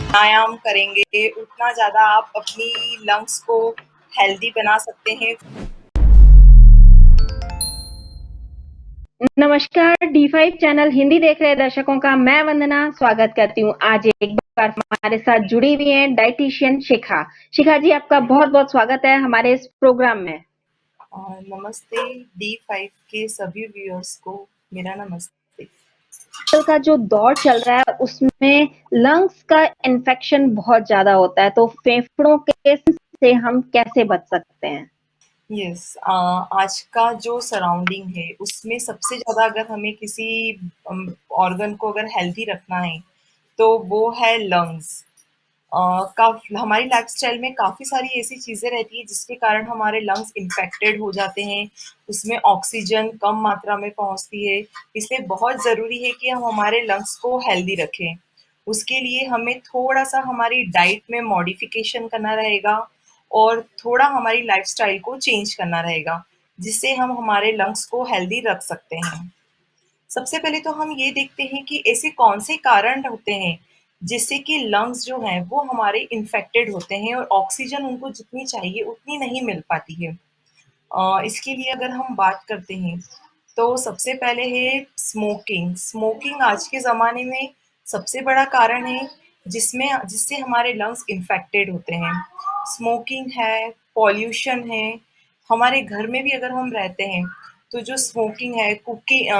व्यायाम करेंगे उतना ज़्यादा आप अपनी लंग्स को हेल्दी बना सकते हैं। नमस्कार डी5 चैनल हिंदी देख रहे दर्शकों का मैं वंदना स्वागत करती हूँ। आज एक बार हमारे साथ जुड़ी हुई हैं डाइटिशियन शिखा। शिखा जी, आपका बहुत-बहुत स्वागत है हमारे इस प्रोग्राम में। नमस्ते D5 के सभी व्यूअर्स को मेरा नमस्ते। आजकल का जो दौर चल रहा है उसमें लंग्स का इन्फेक्शन बहुत ज्यादा होता है, तो फेफड़ों के से हम कैसे बच सकते हैं? यस, आज का जो सराउंडिंग है उसमें सबसे ज़्यादा अगर हमें किसी ऑर्गन को अगर हेल्दी रखना है तो वो है लंग्स। हमारी लाइफस्टाइल में काफ़ी सारी ऐसी चीज़ें रहती है जिसके कारण हमारे लंग्स इन्फेक्टेड हो जाते हैं, उसमें ऑक्सीजन कम मात्रा में पहुंचती है। इसलिए बहुत ज़रूरी है कि हम हमारे लंग्स को हेल्दी रखें। उसके लिए हमें थोड़ा सा हमारी डाइट में मॉडिफिकेशन करना रहेगा और थोड़ा हमारी लाइफस्टाइल को चेंज करना रहेगा, जिससे हम हमारे लंग्स को हेल्दी रख सकते हैं। सबसे पहले तो हम ये देखते हैं कि ऐसे कौन से कारण होते हैं जिससे कि लंग्स जो हैं वो हमारे इन्फेक्टेड होते हैं और ऑक्सीजन उनको जितनी चाहिए उतनी नहीं मिल पाती है। इसके लिए अगर हम बात करते हैं तो सबसे पहले है स्मोकिंग। स्मोकिंग आज के ज़माने में सबसे बड़ा कारण है जिसमें जिससे हमारे लंग्स इन्फेक्टेड होते हैं। स्मोकिंग है, पॉल्यूशन है। हमारे घर में भी अगर हम रहते हैं तो जो स्मोकिंग है,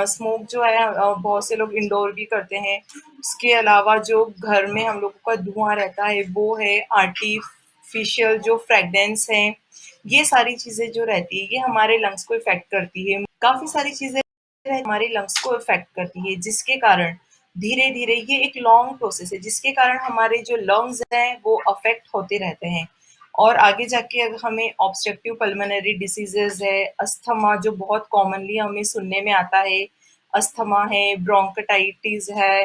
स्मोक जो है, बहुत से लोग इंडोर भी करते हैं। उसके अलावा जो घर में हम लोगों का धुआं रहता है वो है आर्टिफिशियल जो फ्रेगनेंस है। ये सारी चीज़ें जो रहती है ये हमारे लंग्स को इफ़ेक्ट करती है। काफ़ी सारी चीज़ें हमारे लंग्स को इफ़ेक्ट करती है जिसके कारण धीरे-धीरे ये एक लॉन्ग प्रोसेस है जिसके कारण हमारे जो लंग्स हैं वो अफ़ेक्ट होते रहते हैं। और आगे जाके अगर हमें ऑब्स्ट्रक्टिव पल्मोनरी डिसीज़ेज़ है, अस्थमा जो बहुत कॉमनली हमें सुनने में आता है, अस्थमा है, ब्रोंकाइटिस है,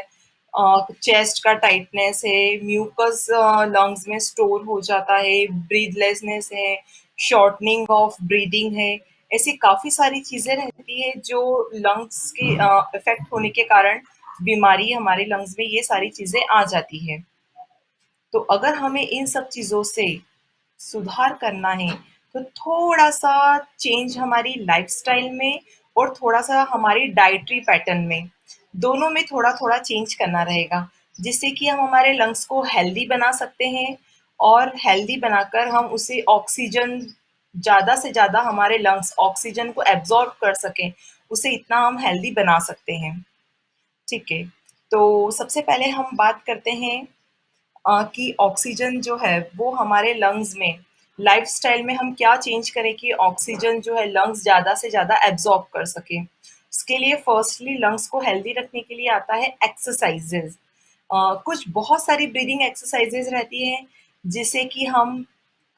चेस्ट का टाइटनेस है, म्यूकस लंग्स में स्टोर हो जाता है, ब्रीथलेसनेस है, शॉर्टनिंग ऑफ ब्रीदिंग है। ऐसी काफ़ी सारी चीज़ें रहती है जो लंग्स के इफ़ेक्ट होने के कारण बीमारी हमारे लंग्स में ये सारी चीज़ें आ जाती है। तो अगर हमें इन सब चीज़ों से सुधार करना है तो थोड़ा-सा चेंज हमारी लाइफ़स्टाइल में और थोड़ा-सा हमारी डाइटरी पैटर्न में, दोनों में थोड़ा-थोड़ा चेंज करना रहेगा, जिससे कि हम हमारे लंग्स को हेल्दी बना सकते हैं और हेल्दी बनाकर हम उसे ऑक्सीजन ज़्यादा से ज़्यादा हमारे लंग्स ऑक्सीजन को एब्ज़ॉर्ब कर सकें, उसे इतना हम हेल्दी बना सकते हैं। ठीक है, तो सबसे पहले हम बात करते हैं कि ऑक्सीजन जो है वो हमारे लंग्स में लाइफस्टाइल में हम क्या चेंज करें कि ऑक्सीजन जो है लंग्स ज़्यादा से ज़्यादा एब्जॉर्ब कर सके। उसके लिए फर्स्टली लंग्स को हेल्दी रखने के लिए आता है एक्सरसाइजेज। कुछ बहुत सारी ब्रीदिंग एक्सरसाइजेज रहती हैं जिसे कि हम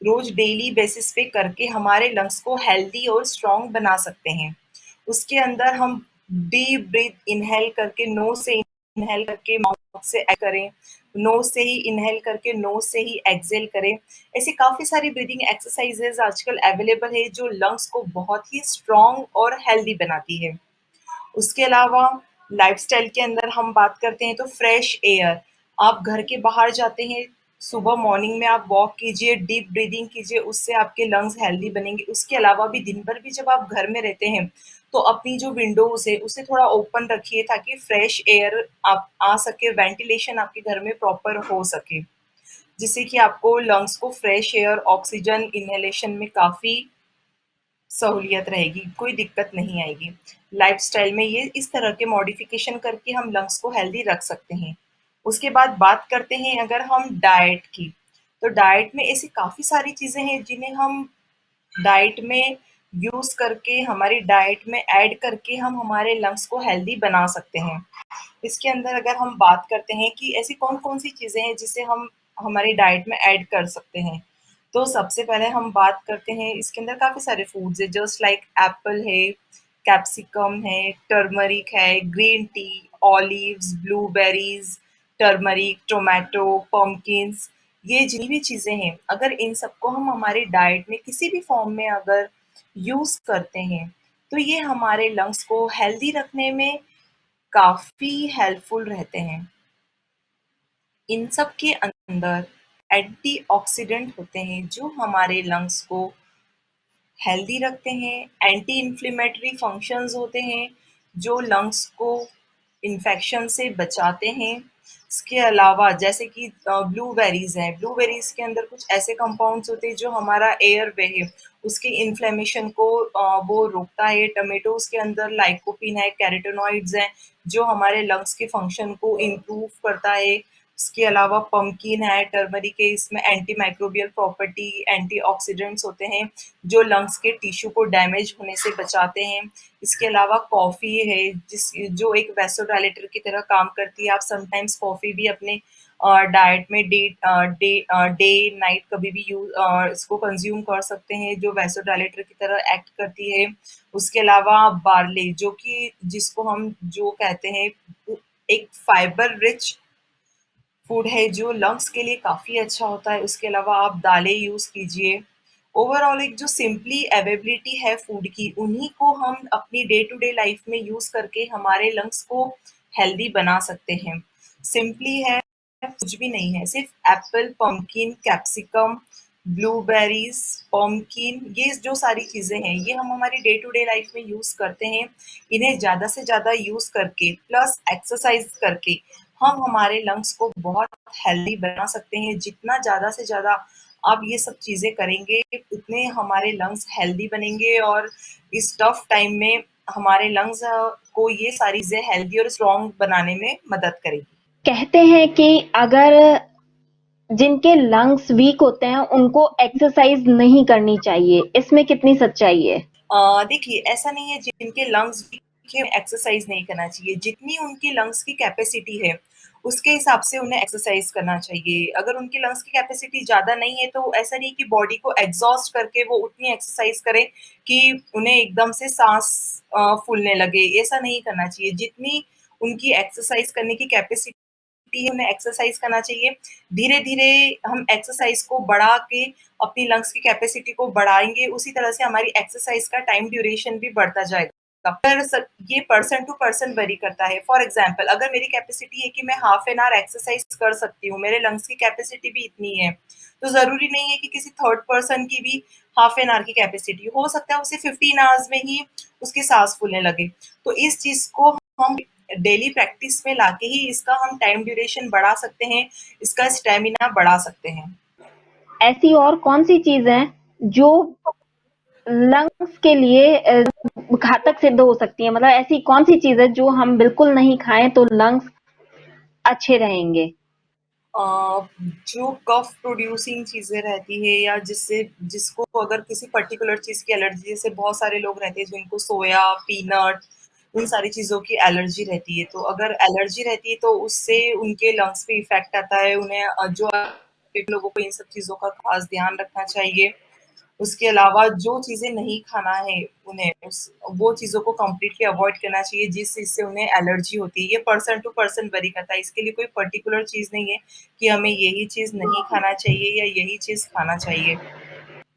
रोज डेली बेसिस पे करके हमारे लंग्स को हेल्दी और स्ट्रॉन्ग बना सकते हैं। उसके अंदर हम डीप ब्रीथ इनहेल करके नोज से इनहेल करके माउथ से करें, नोज से ही इनहेल करके नोज से ही एक्सहेल करें। ऐसी काफ़ी सारी ब्रीदिंग एक्सरसाइजेज आजकल अवेलेबल है जो लंग्स को बहुत ही स्ट्रॉन्ग और हेल्दी बनाती है। उसके अलावा लाइफ़स्टाइल के अंदर हम बात करते हैं तो फ्रेश एयर। आप घर के बाहर जाते हैं, सुबह मॉर्निंग में आप वॉक कीजिए, डीप ब्रीदिंग कीजिए, उससे आपके लंग्स हेल्दी बनेंगे। उसके अलावा भी दिन भर भी जब आप घर में रहते हैं, तो अपनी जो विंडोज़ है उसे थोड़ा ओपन रखिए ताकि फ्रेश एयर आप आ सके, वेंटिलेशन आपके घर में प्रॉपर हो सके। जिससे कि आपको लंग्स को फ्रेश एयर, ऑक्सीजन इन्हेलेशन में काफ़ी सहूलियत रहेगी, कोई दिक्कत नहीं आएगी। लाइफ़स्टाइल में ये इस तरह के मॉडिफ़िकेशन करके हम लंग्स को हेल्दी रख सकते हैं। उसके बाद बात करते हैं अगर हम डाइट की, तो डाइट में ऐसी काफ़ी सारी चीज़ें हैं जिन्हें हम डाइट में यूज़ करके, हमारी डाइट में ऐड करके हम हमारे लंग्स को हेल्दी बना सकते हैं। इसके अंदर अगर हम बात करते हैं कि ऐसी कौन-कौन सी चीज़ें हैं जिसे हम हमारी डाइट में ऐड कर सकते हैं। तो सबसे पहले हम बात करते हैं इसके अंदर काफ़ी सारे फूड्स हैं जस्ट लाइक एप्पल है, कैप्सिकम है, टर्मरिक है, green tea, olives, blueberries, turmeric, tomato, pumpkins, ये जितनी भी चीज़ें हैं, अगर इन सबको हम हमारी डाइट में किसी भी फॉर्म में अगर यूज़ करते हैं, तो ये हमारे लंग्स को हेल्दी रखने में काफ़ी हेल्पफुल रहते हैं। इन सब के अंदर एंटीऑक्सीडेंट होते हैं जो हमारे लंग्स को हेल्दी रखते हैं। एंटी इन्फ्लेमेटरी फंक्शंस होते हैं जो लंग्स को इन्फेक्शन से बचाते हैं। इसके अलावा जैसे कि ब्लूबेरीज हैं, ब्लूबेरीज के अंदर कुछ ऐसे कंपाउंड्स होते हैं जो हमारा एयर वे है उसके इन्फ्लेमेशन को वो रोकता है। टमेटोज के अंदर लाइकोपिन है, कैरोटीनॉइड्स हैं जो हमारे लंग्स के फंक्शन को इम्प्रूव करता है। इसके अलावा पंपकिन है, टर्मरिक है, इसमें एंटी माइक्रोबियल प्रॉपर्टी, एंटीऑक्सीडेंट्स होते हैं जो लंग्स के टिश्यू को डैमेज होने से बचाते हैं। इसके अलावा कॉफ़ी है जो एक वैसोडाइलेटर की तरह काम करती है। आप समटाइम्स कॉफ़ी भी अपने डाइट में डे नाइट कभी भी इसको कंज्यूम कर सकते हैं जो वैसोडाइलेटर की तरह एक्ट करती है। उसके अलावा बार्ले जो कि जिसको हम जो कहते हैं एक फाइबर रिच फूड है जो लंग्स के लिए काफ़ी अच्छा होता है। उसके अलावा आप दालें यूज़ कीजिए। ओवरऑल एक जो सिंपली अवेलेबिलिटी है फूड की, उन्हीं को हम अपनी डे टू डे लाइफ में यूज़ करके हमारे लंग्स को हेल्दी बना सकते हैं। सिंपली है, कुछ भी नहीं है, सिर्फ Apple, pumpkin, capsicum, blueberries, pumpkin, ये जो सारी चीज़ें हैं ये हम हमारी डे टू डे लाइफ में यूज़ करते हैं। इन्हें ज़्यादा से ज़्यादा यूज़ करके प्लस एक्सरसाइज करके हम हमारे लंग्स को बहुत हेल्दी बना सकते हैं। जितना ज़्यादा से ज़्यादा आप ये सब चीज़ें करेंगे उतने हमारे लंग्स हेल्दी बनेंगे और इस टफ टाइम में हमारे लंग्स को ये सारी चीज़ें हेल्दी और स्ट्रॉन्ग बनाने में मदद करेगी। कहते हैं कि अगर जिनके लंग्स वीक होते हैं उनको एक्सरसाइज नहीं करनी चाहिए, इसमें कितनी सच्चाई है? देखिए ऐसा नहीं है जिनके लंग्स वीक है एक्सरसाइज नहीं करना चाहिए। जितनी उनकी लंग्स की कैपेसिटी है उसके हिसाब से उन्हें एक्सरसाइज करना चाहिए। अगर उनकी लंग्स की कैपेसिटी ज़्यादा नहीं है तो ऐसा नहीं कि बॉडी को एग्जॉस्ट करके वो उतनी एक्सरसाइज करें कि उन्हें एकदम से सांस फूलने लगे, ऐसा नहीं करना चाहिए। जितनी उनकी एक्सरसाइज करने की कैपेसिटी है उन्हें एक्सरसाइज करना चाहिए। धीरे-धीरे हम एक्सरसाइज को बढ़ा के अपनी लंग्स की कैपेसिटी को बढ़ाएँगे, उसी तरह से हमारी एक्सरसाइज का टाइम ड्यूरेशन भी बढ़ता जाएगा। पर ये पर्सन टू पर्सन वेरी करता है। फॉर एग्जाम्पल अगर मेरी कैपेसिटी है कि मैं हाफ एन आवर एक्सरसाइज कर सकती हूँ, मेरे लंग्स की कैपेसिटी भी इतनी है, तो ज़रूरी नहीं है कि किसी थर्ड पर्सन की भी हाफ एन आवर की कैपेसिटी हो सकता है उसे 15 आवर्स में ही उसकी सांस फूलने लगे। तो इस चीज़ को हम डेली प्रैक्टिस में लाके ही इसका हम टाइम ड्यूरेशन बढ़ा सकते हैं, इसका स्टेमिना बढ़ा सकते हैं। ऐसी और कौन-सी चीज़ है जो लंग्स के लिए घातक सिद्ध हो सकती है? मतलब ऐसी कौन-सी चीज़ है जो हम बिल्कुल नहीं खाएँ तो लंग्स अच्छे रहेंगे? अ, जो कफ प्रोड्यूसिंग चीज़ें रहती है या जिसको अगर किसी पर्टिकुलर चीज़ की एलर्जी, जैसे बहुत सारे लोग रहते हैं जिनको सोया, पीनट उन सारी चीज़ों की एलर्जी रहती है। तो अगर एलर्जी रहती है तो उससे उनके लंग्स पे इफ़ेक्ट आता है। उन्हें जो लोगों को इन सब चीज़ों का खास ध्यान रखना चाहिए। उसके अलावा जो चीज़ें नहीं खाना है उन्हें वो चीज़ों को कंप्लीटली अवॉइड करना चाहिए जिस चीज़ से उन्हें एलर्जी होती है। ये पर्सन टू पर्सन वेरी करता है। इसके लिए कोई पर्टिकुलर चीज़ नहीं है कि हमें यही चीज़ नहीं खाना चाहिए या यही चीज़ खाना चाहिए।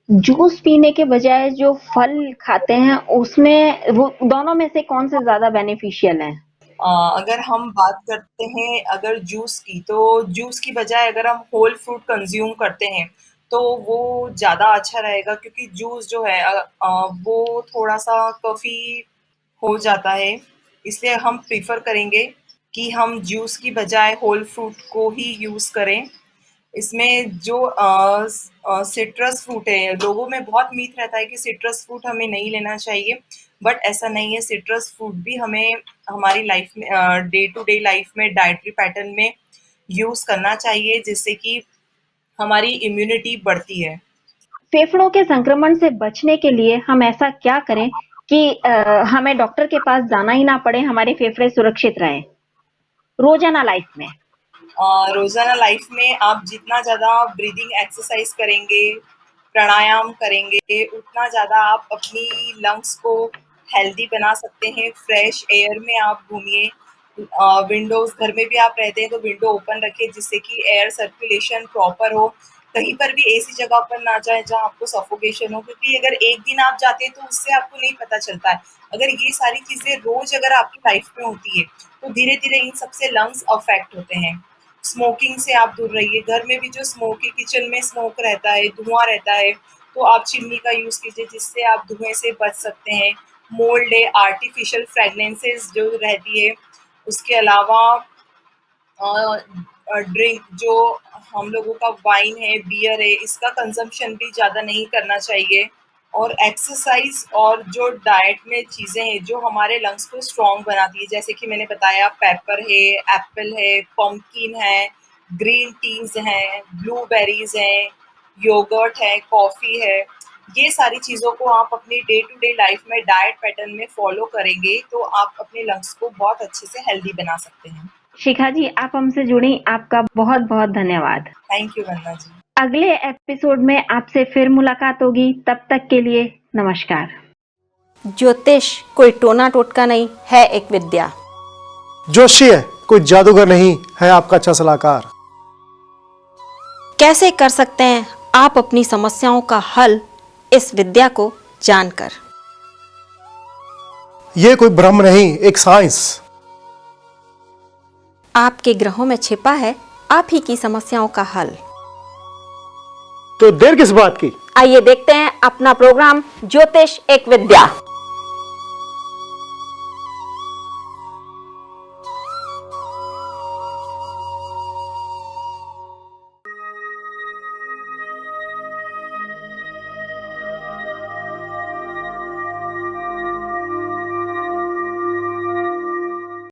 जूस पीने के बजाय जो फल खाते हैं उसमें वो दोनों में से कौन से ज़्यादा बेनिफिशियल हैं? अगर हम बात करते हैं अगर जूस की, तो जूस की बजाय अगर हम होल फ्रूट कंज़्यूम करते हैं, तो वो ज़्यादा अच्छा रहेगा क्योंकि जूस जो है वो थोड़ा-सा काफ़ी हो जाता है। इसलिए हम प्रेफ़र करेंगे कि हम जूस की बजाय होल फ्रूट को ही यूज़ करें। इसमें जो सिट्रस फ्रूट है, लोगों में बहुत मीथ रहता है कि सिट्रस फ्रूट हमें नहीं लेना चाहिए, बट ऐसा नहीं है। सिट्रस फ्रूट भी हमें हमारी लाइफ में डे टू डे लाइफ में डाइटरी पैटर्न में यूज़ करना चाहिए जिससे कि हमारी इम्यूनिटी बढ़ती है। फेफड़ों के संक्रमण से बचने के लिए हम ऐसा क्या करें कि हमें डॉक्टर के पास जाना ही ना पड़े, हमारे फेफड़े सुरक्षित रहें, रोज़ाना लाइफ में? रोज़ाना लाइफ में आप जितना ज़्यादा ब्रीदिंग एक्सरसाइज करेंगे, प्राणायाम करेंगे, उतना ज़्यादा आप अपनी लंग्स को हेल्दी बना सकते हैं। फ्रेश एयर में आप घूमिए। विंडोज़ घर में भी आप रहते हैं तो विंडो ओपन रखिए जिससे कि एयर सर्कुलेशन प्रॉपर हो। कहीं पर भी ऐसी जगह पर ना जाएँ जहाँ आपको सफोकेशन हो क्योंकि अगर एक दिन आप जाते हैं तो उससे आपको नहीं पता चलता है। अगर ये सारी चीज़ें रोज़ अगर आपकी लाइफ में होती है, तो धीरे-धीरे इन सब से लंग्स अफ़ेक्ट होते हैं। स्मोकिंग से आप दूर रहिए। घर में भी जो किचन में स्मोक रहता है, धुआं रहता है, तो आप चिमनी का यूज़ कीजिए जिससे आप धुएँ से बच सकते हैं। मोल्ड है, आर्टिफ़िशियल फ्रेग्रेंसेस जो रहती है, उसके अलावा ड्रिंक जो हम लोगों का वाइन है, बियर है, इसका कंज़म्पशन भी ज़्यादा नहीं करना चाहिए। और एक्सरसाइज़ और जो डाइट में चीज़ें हैं, जो हमारे लंग्स को स्ट्रॉन्ग बनाती है, जैसे कि मैंने बताया पेपर है, एप्पल है, पम्पकिन है, ग्रीन टीज़ हैं, ब्लूबेरीज़ हैं, योगर्ट है, कॉफ़ी है। ये सारी चीज़ों को आप अपनी डे टू डे लाइफ़ में डाइट पैटर्न में फ़ॉलो करेंगे, तो आप अपने लंग्स को बहुत अच्छे से हेल्दी बना सकते हैं। शिखा जी, आप हमसे जुड़ी, आपका बहुत-बहुत धन्यवाद। थैंक यू वंदना जी। अगले एपिसोड में आपसे फिर मुलाकात होगी, तब तक के लिए नमस्कार। ज्योतिष कोई टोना टोटका नहीं है, एक विद्या। जोशी है कोई जादूगर नहीं है, आपका अच्छा सलाहकार। कैसे कर सकते हैं आप अपनी समस्याओं का हल इस विद्या को जानकर? यह कोई भ्रम नहीं, एक साइंस। आपके ग्रहों में छिपा है आप ही की समस्याओं का हल। तो देर किस बात की? आइए देखते हैं अपना प्रोग्राम ज्योतिष एक विद्या।